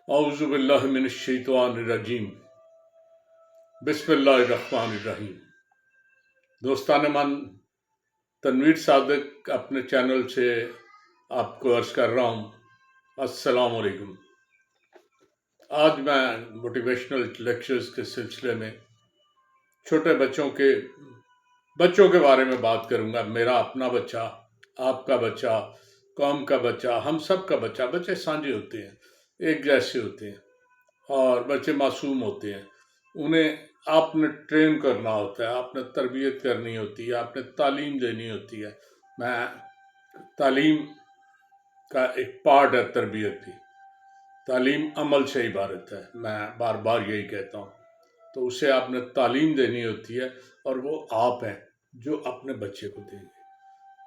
اعوذ باللہ من الشیطان الرجیم بسم اللہ الرحمن الرحیم۔ دوستان من، تنویر صادق اپنے چینل سے آپ کو عرض کر رہا ہوں، السلام علیکم۔ آج میں موٹیویشنل لیکچرز کے سلسلے میں چھوٹے بچوں کے بارے میں بات کروں گا۔ میرا اپنا بچہ، آپ کا بچہ، قوم کا بچہ، ہم سب کا بچہ۔ بچے سانجے ہوتے ہیں، ایک جیسے ہوتے ہیں، اور بچے معصوم ہوتے ہیں۔ انہیں آپ نے ٹرین کرنا ہوتا ہے، آپ نے تربیت کرنی ہوتی ہے، آپ نے تعلیم دینی ہوتی ہے۔ تعلیم کا ایک پارٹ ہے تربیت بھی۔ تعلیم عمل سے عبارت ہے، میں بار بار یہی کہتا ہوں۔ تو اسے آپ نے تعلیم دینی ہوتی ہے، اور وہ آپ ہیں جو اپنے بچے کو دیں گے۔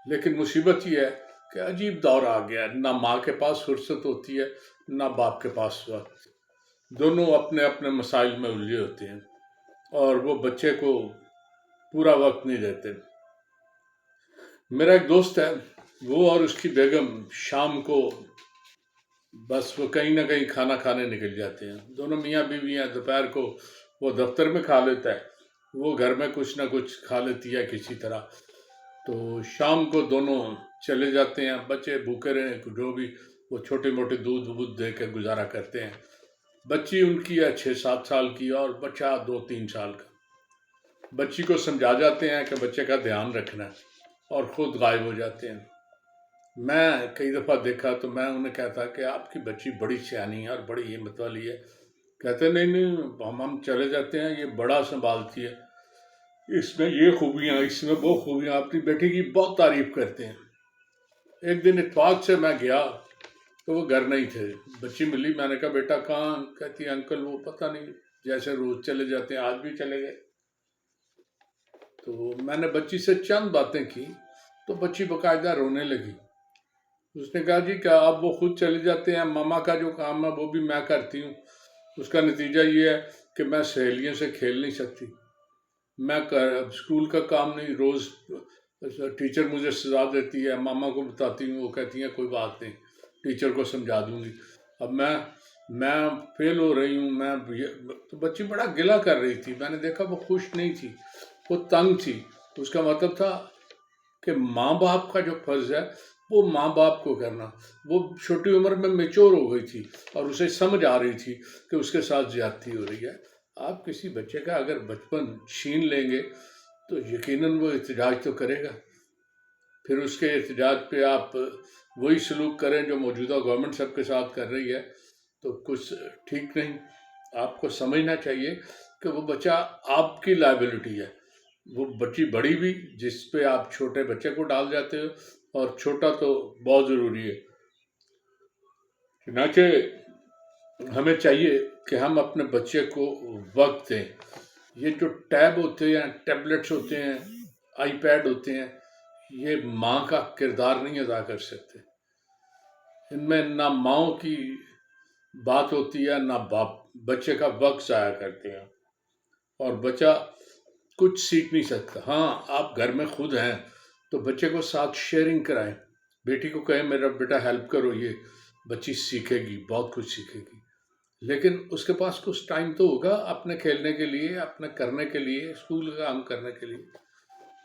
لیکن مصیبت یہ ہے کہ عجیب دور آ گیا ہے، نہ ماں کے پاس فرصت ہوتی ہے، نہ باپ کے پاس وقت۔ دونوں اپنے اپنے مسائل میں الجھے ہوتے ہیں، اور وہ بچے کو پورا وقت نہیں دیتے۔ میرا ایک دوست ہے، وہ اور اس کی بیگم شام کو بس وہ کہیں نہ کہیں کھانا کھانے نکل جاتے ہیں۔ دونوں میاں بیوی ہیں۔ دوپہر کو وہ دفتر میں کھا لیتا ہے، وہ گھر میں کچھ نہ کچھ کھا لیتی ہے کسی طرح۔ تو شام کو دونوں چلے جاتے ہیں، بچے بھوکے رہے جو بھی، وہ چھوٹے موٹے دودھ دے کے گزارا کرتے ہیں۔ بچی ان کی ہے 6-7 سال کی، اور بچہ 2-3 سال کا۔ بچی کو سمجھا جاتے ہیں کہ بچے کا دھیان رکھنا ہے، اور خود غائب ہو جاتے ہیں۔ میں کئی دفعہ دیکھا تو میں انہیں کہتا کہ آپ کی بچی بڑی سیانی ہے اور بڑی ہمت والی ہے۔ کہتے نہیں، ہم چلے جاتے ہیں، یہ بڑا سنبھالتی ہے، اس میں یہ خوبیاں، اس میں وہ خوبیاں، اپنی بیٹی کی بہت تعریف کرتے ہیں۔ ایک دن اتفاق سے میں گیا تو وہ گھر نہیں تھے۔ بچی ملی، میں نے کہا بیٹا کہاں؟ کہتی انکل وہ پتہ نہیں، جیسے روز چلے جاتے ہیں آج بھی چلے گئے۔ تو میں نے بچی سے چند باتیں کی تو بچی باقاعدہ رونے لگی۔ اس نے کہا جی کیا اب وہ خود چلے جاتے ہیں، ماما کا جو کام ہے وہ بھی میں کرتی ہوں، اس کا نتیجہ یہ ہے کہ میں سہیلیوں سے کھیل نہیں سکتی، میں اسکول کا کام نہیں، روز ٹیچر مجھے سزا دیتی ہے، ماما کو بتاتی ہوں، وہ کہتی ہیں کوئی بات نہیں، ٹیچر کو سمجھا دوں گی، اب میں فیل ہو رہی ہوں۔ تو بچی بڑا گلہ کر رہی تھی۔ میں نے دیکھا وہ خوش نہیں تھی، وہ تنگ تھی۔ اس کا مطلب تھا کہ ماں باپ کا جو فرض ہے وہ ماں باپ کو کرنا۔ وہ چھوٹی عمر میں میچور ہو گئی تھی، اور اسے سمجھ آ رہی تھی کہ اس کے ساتھ زیادتی ہو رہی ہے۔ آپ کسی بچے کا اگر بچپن چھین لیں گے تو یقیناً وہ احتجاج تو کرے گا۔ پھر اس کے احتجاج پہ آپ وہی سلوک کریں جو موجودہ گورنمنٹ سب کے ساتھ کر رہی ہے تو کچھ ٹھیک نہیں۔ آپ کو سمجھنا چاہیے کہ وہ بچہ آپ کی لائبلٹی ہے۔ وہ بچی بڑی بھی جس پہ آپ چھوٹے بچے کو ڈال جاتے ہو، اور چھوٹا تو بہت ضروری ہے۔ چنانچہ ہمیں چاہیے کہ ہم اپنے بچے کو وقت دیں۔ یہ جو ٹیب ہوتے ہیں، ٹیبلٹس ہوتے ہیں، آئی پیڈ ہوتے ہیں، یہ ماں کا کردار نہیں ادا کر سکتے۔ ان میں نہ ماؤں کی بات ہوتی ہے، نہ باپ۔ بچے کا وقت ضائع کرتے ہیں، اور بچہ کچھ سیکھ نہیں سکتا۔ ہاں آپ گھر میں خود ہیں تو بچے کو ساتھ شیئرنگ کرائیں، بیٹی کو کہیں میرا بیٹا ہیلپ کرو، یہ بچی سیکھے گی، بہت کچھ سیکھے گی۔ لیکن اس کے پاس کچھ ٹائم تو ہوگا اپنے کھیلنے کے لیے، اپنے کرنے کے لیے، اسکول کا کام کرنے کے لیے۔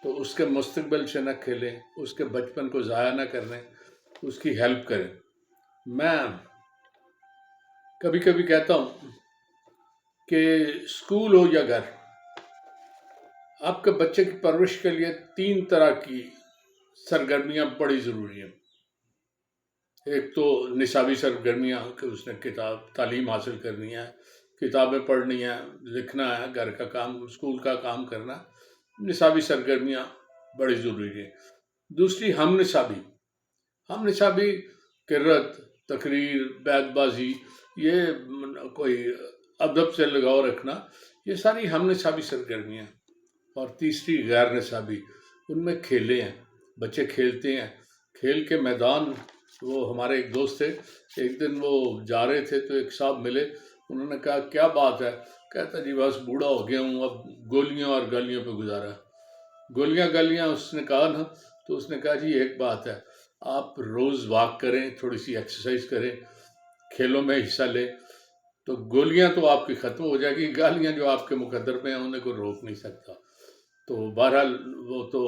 تو اس کے مستقبل سے نہ کھیلیں، اس کے بچپن کو ضائع نہ کریں، اس کی ہیلپ کریں۔ میں کبھی کبھی کہتا ہوں کہ اسکول ہو یا گھر، آپ کے بچے کی پرورش کے لیے 3 طرح کی سرگرمیاں بڑی ضروری ہیں۔ ایک تو نصابی سرگرمیاں کہ اس نے تعلیم حاصل کرنی ہے، کتابیں پڑھنی ہیں، لکھنا ہے، گھر کا کام، اسکول کا کام کرنا۔ نصابی سرگرمیاں بڑی ضروری ہیں۔ دوسری ہم نصابی قرت، تقریر، بیت بازی، یہ کوئی ادب سے لگاؤ رکھنا، یہ ساری ہم نصابی سرگرمیاں ہیں۔ اور تیسری غیر نصابی، ان میں کھیلے ہیں، بچے کھیلتے ہیں، کھیل کے میدان۔ وہ ہمارے ایک دوست تھے، ایک دن وہ جا رہے تھے تو ایک صاحب ملے، انہوں نے کہا کیا بات ہے؟ کہتا جی بس بوڑھا ہو گیا ہوں، اب گولیاں اور گالیوں پہ گزارا۔ گالیاں اس نے کہا نا، تو اس نے کہا جی ایک بات ہے، آپ روز واک کریں، تھوڑی سی ایکسرسائز کریں، کھیلوں میں حصہ لیں، تو گولیاں تو آپ کی ختم ہو جائے گی، گالیاں جو آپ کے مقدر میں ہیں انہیں کوئی روک نہیں سکتا۔ تو بہرحال وہ تو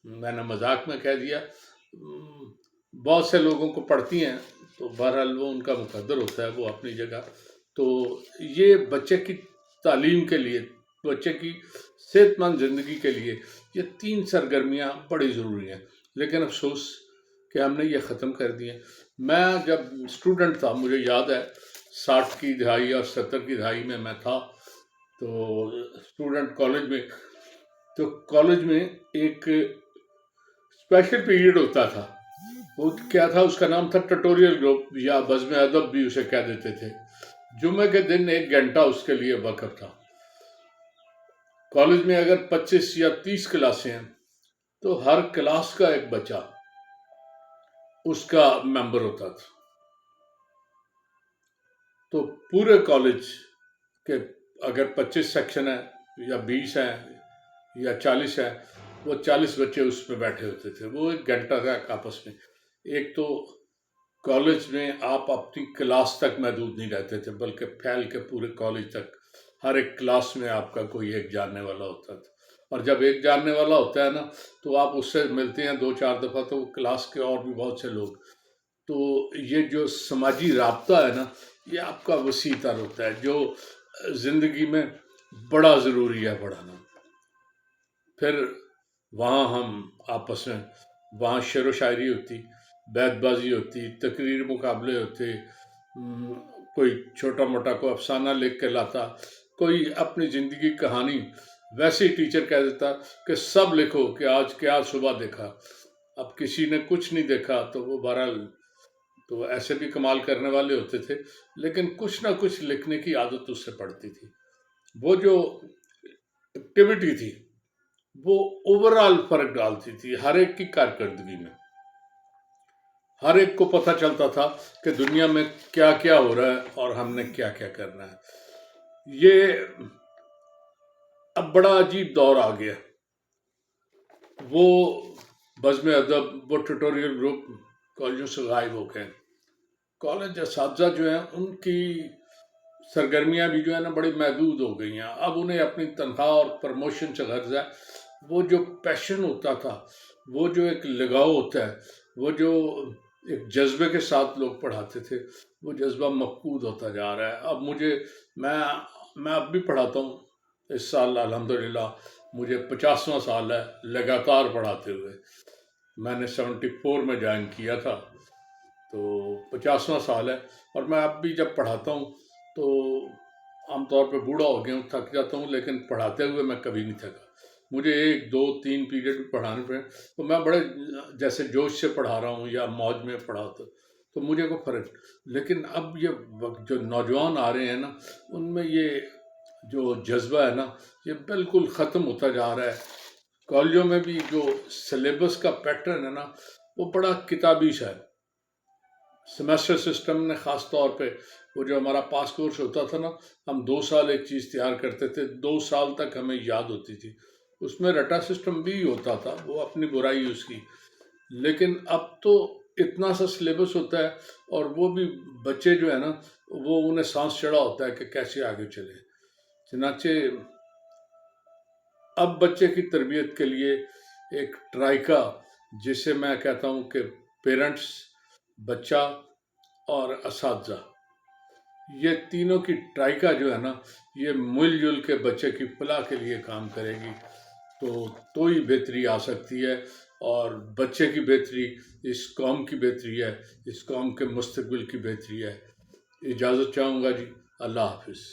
میں نے مذاق میں کہہ دیا، بہت سے لوگوں کو پڑھتی ہیں تو بہرحال وہ ان کا مقدر ہوتا ہے، وہ اپنی جگہ۔ تو یہ بچے کی تعلیم کے لیے، بچے کی صحت مند زندگی کے لیے یہ 3 سرگرمیاں بڑی ضروری ہیں، لیکن افسوس کہ ہم نے یہ ختم کر دی ہیں۔ میں جب اسٹوڈنٹ تھا، مجھے یاد ہے 60 کی دہائی اور 70 کی دہائی میں تھا، تو اسٹوڈنٹ کالج میں، تو کالج میں ایک اسپیشل پیریڈ ہوتا تھا، وہ کیا تھا، اس کا نام تھا ٹٹوریل گروپ یا بزم ادب بھی اسے کہہ دیتے تھے۔ جمعہ کے دن 1 گھنٹہ اس کے لیے وقف تھا۔ کالج میں اگر 25 یا 30 کلاسیں ہیں تو ہر کلاس کا ایک بچہ اس کا ممبر ہوتا تھا۔ تو پورے کالج کے اگر 25 سیکشن ہیں یا 20 ہیں یا 40 ہیں، وہ 40 بچے اس میں بیٹھے ہوتے تھے۔ وہ 1 گھنٹہ تک آپس میں، ایک تو کالج میں آپ اپنی کلاس تک محدود نہیں رہتے تھے، بلکہ پھیل کے پورے کالج تک ہر ایک کلاس میں آپ کا کوئی ایک جاننے والا ہوتا تھا، اور جب ایک جاننے والا ہوتا ہے نا تو آپ اس سے ملتے ہیں 2-4 دفعہ، تو کلاس کے اور بھی بہت سے لوگ، تو یہ جو سماجی رابطہ ہے نا، یہ آپ کا وسیع تر ہوتا ہے، جو زندگی میں بڑا ضروری ہے پڑھانا۔ پھر وہاں ہم آپس میں، وہاں شعر و شاعری ہوتی، بیت بازی ہوتی، تقریر مقابلے ہوتے، کوئی چھوٹا موٹا کوئی افسانہ لکھ کے لاتا، کوئی اپنی زندگی کی کہانی، ویسے ہی ٹیچر کہہ دیتا کہ سب لکھو کہ آج کیا صبح دیکھا۔ اب کسی نے کچھ نہیں دیکھا تو وہ بہرحال تو ایسے بھی کمال کرنے والے ہوتے تھے، لیکن کچھ نہ کچھ لکھنے کی عادت اس سے پڑتی تھی۔ وہ جو ایکٹیویٹی تھی وہ اوورال فرق ڈالتی تھی ہر ایک کی کارکردگی میں۔ ہر ایک کو پتہ چلتا تھا کہ دنیا میں کیا کیا ہو رہا ہے اور ہم نے کیا کیا کرنا ہے۔ یہ اب بڑا عجیب دور آ گیا۔ وہ بزم ادب، وہ ٹیوٹوریل گروپ کالجوں سے غائب ہو گئے۔ کالج اساتذہ جو ہیں ان کی سرگرمیاں بھی جو ہے نا بڑی محدود ہو گئی ہیں۔ اب انہیں اپنی تنخواہ اور پروموشن سے غرض ہے۔ وہ جو پیشن ہوتا تھا، وہ جو ایک لگاؤ ہوتا ہے، وہ جو ایک جذبے کے ساتھ لوگ پڑھاتے تھے، وہ جذبہ مفقود ہوتا جا رہا ہے۔ اب میں اب بھی پڑھاتا ہوں، اس سال الحمدللہ مجھے 50واں سال ہے لگاتار پڑھاتے ہوئے۔ میں نے 74 میں جوائن کیا تھا، تو 50واں سال ہے، اور میں اب بھی جب پڑھاتا ہوں تو عام طور پہ بوڑھا ہو گیا ہوں، تھک جاتا ہوں، لیکن پڑھاتے ہوئے میں کبھی نہیں تھکا۔ مجھے 1 2 3 پیریڈ بھی پڑھانے پڑے تو میں بڑے جیسے جوش سے پڑھا رہا ہوں یا موج میں پڑھاتا ہوں، تو مجھے کوئی فرق۔ لیکن اب یہ جو نوجوان آ رہے ہیں نا، ان میں یہ جو جذبہ ہے نا یہ بالکل ختم ہوتا جا رہا ہے۔ کالجوں میں بھی جو سلیبس کا پیٹرن ہے نا وہ بڑا کتابی سا ہے۔ سیمیسٹر سسٹم نے خاص طور پہ، وہ جو ہمارا پاس کورس ہوتا تھا نا، ہم 2 سال ایک چیز تیار کرتے تھے، 2 سال تک ہمیں یاد ہوتی تھی۔ اس میں رٹا سسٹم بھی ہوتا تھا، وہ اپنی برائی اس کی، لیکن اب تو اتنا سا سلیبس ہوتا ہے، اور وہ بھی بچے جو ہے نا وہ انہیں سانس چڑھا ہوتا ہے کہ کیسے آگے چلے۔ چنانچہ اب بچے کی تربیت کے لیے ایک ٹرائکا، جسے میں کہتا ہوں کہ پیرنٹس، بچہ اور اساتذہ، یہ تینوں کی ٹرائکا جو ہے نا یہ مل جل کے بچے کی فلاح کے لیے کام کرے گی، تو ہی بہتری آ سکتی ہے، اور بچے کی بہتری اس قوم کی بہتری ہے، اس قوم کے مستقبل کی بہتری ہے۔ اجازت چاہوں گا جی، اللہ حافظ۔